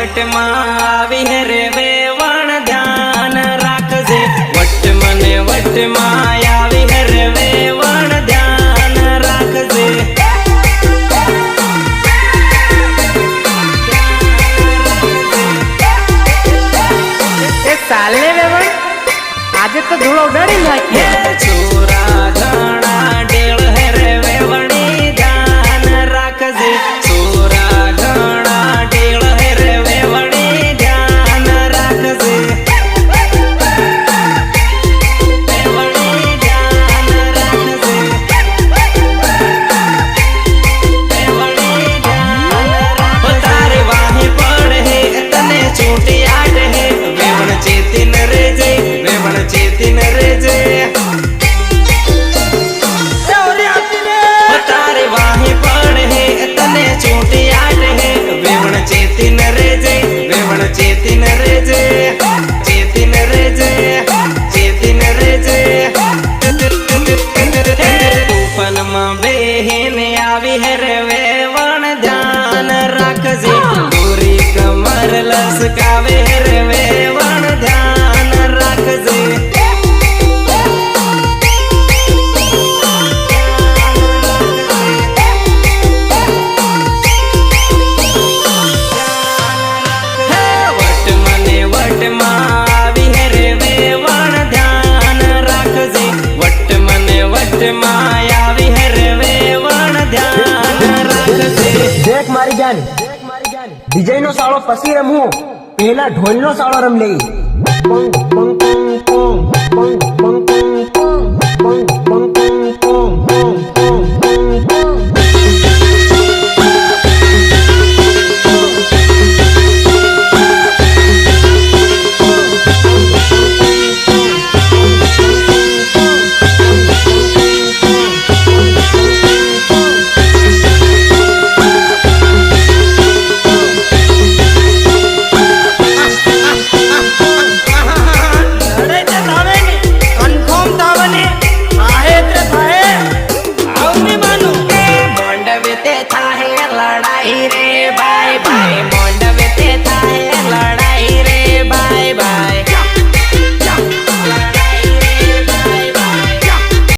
વટ માં આવી હે રે વેવણ ધ્યાન રાખજે વટ માં આવી હે રે વેવણ ધ્યાન રાખજે ચાલે વેવણ આજે તો ધૂળો ઉડાડી નાખીએ છોરા ઘણા ઢેળ હે રે વેવણી ધ્યાન રાખજે છોરા ઘણા ઢેળ હે રે વેવણી ધ્યાન રાખજે વેવણી ધ્યાન રાખજે વેવણી ધ્યાન રાખજે તારે વાહે પડ હે તને છૂટી આટ હે વેવણ ચેતીન રેજે વેવણ ચેતીન રેજે તારે વાહે પડ હે તને છૂટી આટ હે વેવણ ચેતીન રેજે વેવણ ચેતીન રેજે ચેતીન રેજે ચેતીન રેજે તૂફાનમાં બેહીને આવી હે રે વેવણ ધ્યાન રાખજે ગોરી કમર લસકાવે હે રે વેવણ ધ્યાન રાખજે દેખ મારી જાન ડીજે નો સાળો પછી રમવું પહેલા ઢોલ નો સાળો રમ લઈ